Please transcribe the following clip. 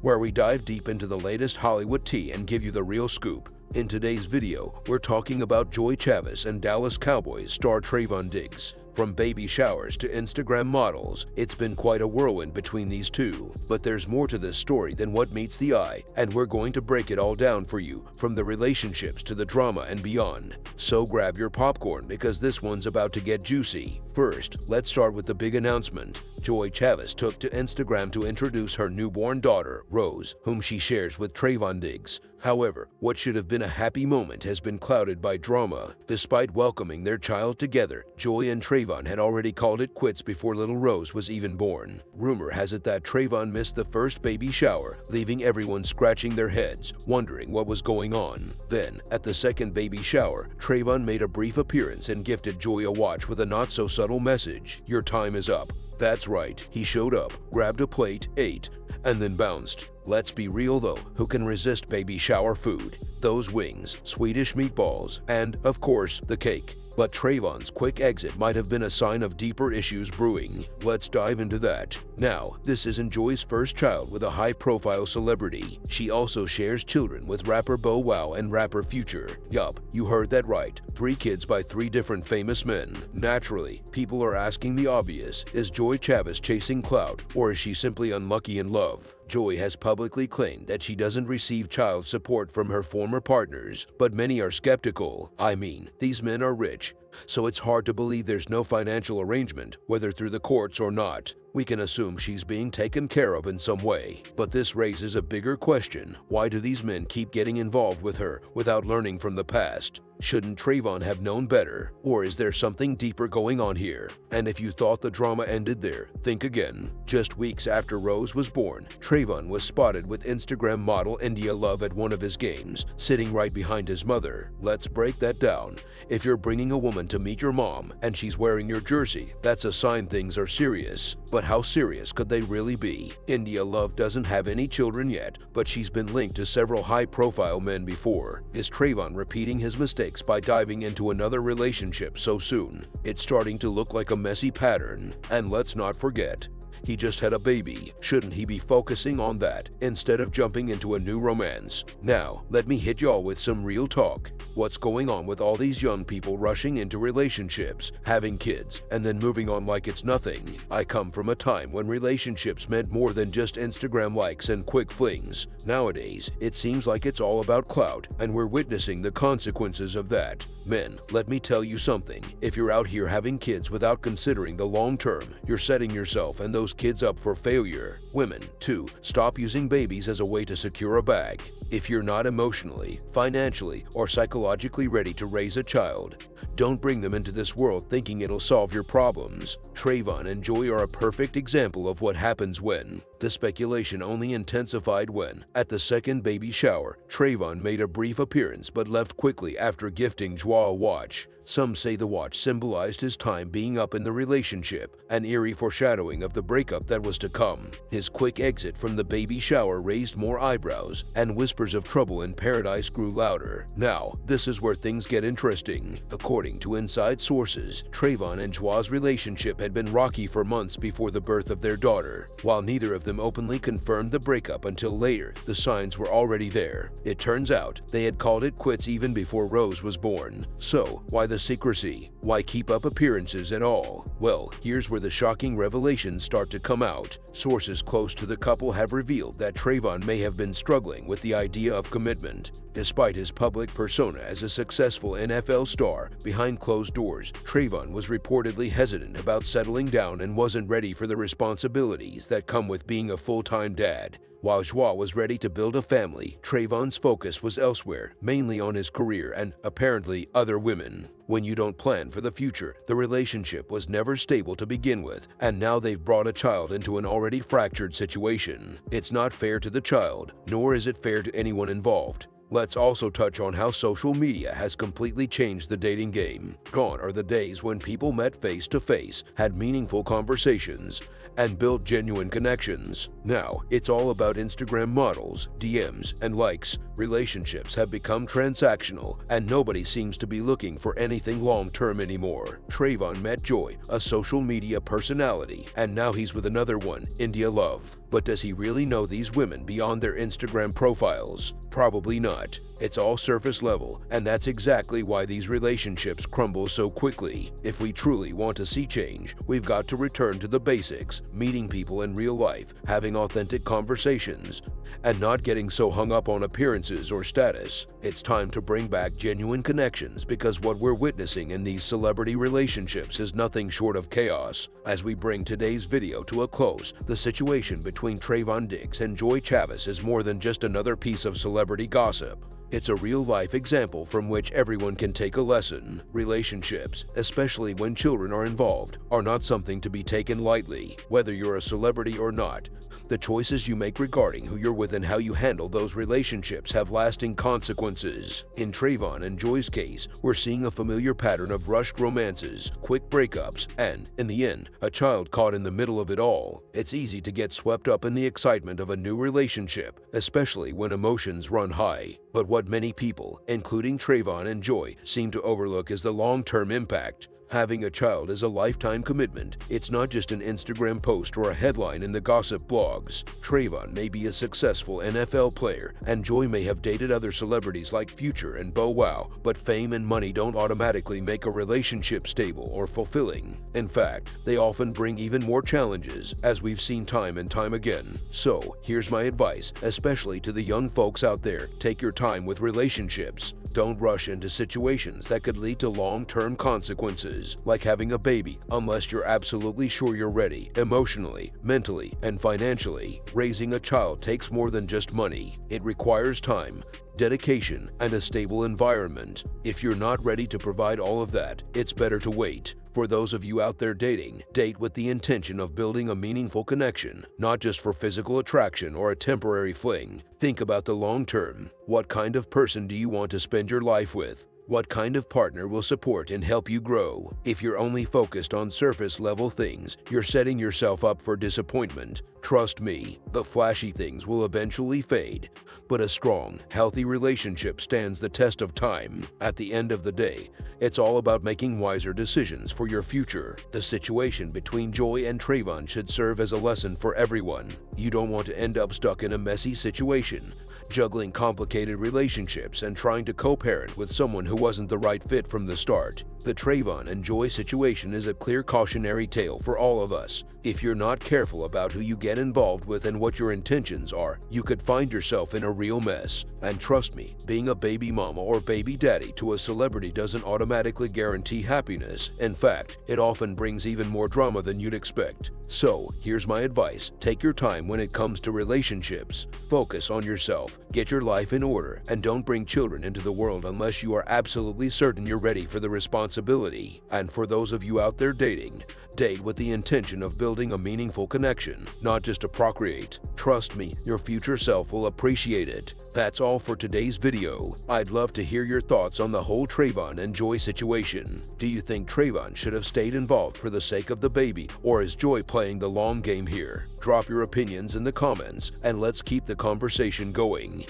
where we dive deep into the latest Hollywood tea and give you the real scoop. In today's video, we're talking about Joie Chavis and Dallas Cowboys star Trayvon Diggs. From baby showers to Instagram models, it's been quite a whirlwind between these two. But there's more to this story than what meets the eye, and we're going to break it all down for you, from the relationships to the drama and beyond. So grab your popcorn because this one's about to get juicy. First, let's start with the big announcement. Joie Chavis took to Instagram to introduce her newborn daughter, Rose, whom she shares with Trayvon Diggs. However, what should have been a happy moment has been clouded by drama. Despite welcoming their child together, Joy and Trayvon had already called it quits before little Rose was even born. Rumor has it that Trayvon missed the first baby shower, leaving everyone scratching their heads, wondering what was going on. Then, at the second baby shower, Trayvon made a brief appearance and gifted Joy a watch with a not-so-subtle message: "Your time is up." That's right, he showed up, grabbed a plate, ate, and then bounced. Let's be real though, who can resist baby shower food? Those wings, Swedish meatballs, and, of course, the cake. But Trayvon's quick exit might have been a sign of deeper issues brewing. Let's dive into that. Now, this isn't Joy's first child with a high-profile celebrity. She also shares children with rapper Bow Wow and rapper Future. Yup, you heard that right. 3 kids by 3 different famous men. Naturally, people are asking the obvious: is Joie Chavis chasing clout, or is she simply unlucky in love? Joy has publicly claimed that she doesn't receive child support from her former partners, but many are skeptical. I mean, these men are rich, so it's hard to believe there's no financial arrangement, whether through the courts or not. We can assume she's being taken care of in some way. But this raises a bigger question: why do these men keep getting involved with her without learning from the past? Shouldn't Trayvon have known better? Or is there something deeper going on here? And if you thought the drama ended there, think again. Just weeks after Rose was born, Trayvon was spotted with Instagram model India Love at one of his games, sitting right behind his mother. Let's break that down. If you're bringing a woman to meet your mom and she's wearing your jersey, that's a sign things are serious. But how serious could they really be? India Love doesn't have any children yet, but she's been linked to several high-profile men before. Is Trayvon repeating his mistakes by diving into another relationship so soon? It's starting to look like a messy pattern. And let's not forget, he just had a baby. Shouldn't he be focusing on that instead of jumping into a new romance? Now, let me hit y'all with some real talk. What's going on with all these young people rushing into relationships, having kids, and then moving on like it's nothing? I come from a time when relationships meant more than just Instagram likes and quick flings. Nowadays, it seems like it's all about clout, and we're witnessing the consequences of that. Men, let me tell you something. If you're out here having kids without considering the long term, you're setting yourself and those kids up for failure. Women, too, stop using babies as a way to secure a bag. If you're not emotionally, financially, or psychologically ready to raise a child, don't bring them into this world thinking it'll solve your problems. Trayvon and Joy are a perfect example of what happens when. The speculation only intensified when, at the second baby shower, Trayvon made a brief appearance but left quickly after gifting Joie a watch. Some say the watch symbolized his time being up in the relationship, an eerie foreshadowing of the breakup that was to come. His quick exit from the baby shower raised more eyebrows, and whispers of trouble in paradise grew louder. Now, this is where things get interesting. According to inside sources, Trayvon and Joie's relationship had been rocky for months before the birth of their daughter. While neither of them openly confirmed the breakup until later, the signs were already there. It turns out, they had called it quits even before Rose was born. So, why the secrecy? Why keep up appearances at all? Well, here's where the shocking revelations start to come out. Sources close to the couple have revealed that Trayvon may have been struggling with the idea of commitment. Despite his public persona as a successful NFL star, behind closed doors, Trayvon was reportedly hesitant about settling down and wasn't ready for the responsibilities that come with being a full-time dad. While Joie was ready to build a family, Trayvon's focus was elsewhere, mainly on his career and, apparently, other women. When you don't plan for the future, the relationship was never stable to begin with, and now they've brought a child into an already fractured situation. It's not fair to the child, nor is it fair to anyone involved. Let's also touch on how social media has completely changed the dating game. Gone are the days when people met face to face, had meaningful conversations, and built genuine connections. Now, it's all about Instagram models, DMs, and likes. Relationships have become transactional, and nobody seems to be looking for anything long-term anymore. Trayvon met Joy, a social media personality, and now he's with another one, India Love. But does he really know these women beyond their Instagram profiles? Probably not. It's all surface level, and that's exactly why these relationships crumble so quickly. If we truly want to see change, we've got to return to the basics, meeting people in real life, having authentic conversations, and not getting so hung up on appearances or status. It's time to bring back genuine connections, because what we're witnessing in these celebrity relationships is nothing short of chaos. As we bring today's video to a close, the situation between Trayvon Diggs and Joie Chavis is more than just another piece of celebrity gossip. It's a real-life example from which everyone can take a lesson. Relationships, especially when children are involved, are not something to be taken lightly. Whether you're a celebrity or not, the choices you make regarding who you're with and how you handle those relationships have lasting consequences. In Trayvon and Joy's case, we're seeing a familiar pattern of rushed romances, quick breakups, and, in the end, a child caught in the middle of it all. It's easy to get swept up in the excitement of a new relationship, especially when emotions run high. But what many people, including Trayvon and Joy, seem to overlook is the long-term impact. Having a child is a lifetime commitment. It's not just an Instagram post or a headline in the gossip blogs. Trayvon may be a successful NFL player, and Joy may have dated other celebrities like Future and Bow Wow, but fame and money don't automatically make a relationship stable or fulfilling. In fact, they often bring even more challenges, as we've seen time and time again. So, here's my advice, especially to the young folks out there: take your time with relationships. Don't rush into situations that could lead to long-term consequences, like having a baby, unless you're absolutely sure you're ready, emotionally, mentally, and financially. Raising a child takes more than just money. It requires time, dedication, and a stable environment. If you're not ready to provide all of that, it's better to wait. For those of you out there dating, date with the intention of building a meaningful connection, not just for physical attraction or a temporary fling. Think about the long term. What kind of person do you want to spend your life with? What kind of partner will support and help you grow? If you're only focused on surface-level things, you're setting yourself up for disappointment. Trust me, the flashy things will eventually fade, but a strong, healthy relationship stands the test of time. At the end of the day, it's all about making wiser decisions for your future. The situation between Joy and Trayvon should serve as a lesson for everyone. You don't want to end up stuck in a messy situation, juggling complicated relationships and trying to co-parent with someone who wasn't the right fit from the start. The Trayvon and Joy situation is a clear cautionary tale for all of us. If you're not careful about who you get involved with and what your intentions are, you could find yourself in a real mess. And trust me, being a baby mama or baby daddy to a celebrity doesn't automatically guarantee happiness. In fact, it often brings even more drama than you'd expect. So, here's my advice: take your time when it comes to relationships. Focus on yourself, get your life in order, and don't bring children into the world unless you are absolutely certain you're ready for the responsibility. And for those of you out there dating, date with the intention of building a meaningful connection, not just to procreate. Trust me, your future self will appreciate it. That's all for today's video. I'd love to hear your thoughts on the whole Trayvon and Joy situation. Do you think Trayvon should have stayed involved for the sake of the baby, or is Joy playing the long game here? Drop your opinions in the comments, and let's keep the conversation going.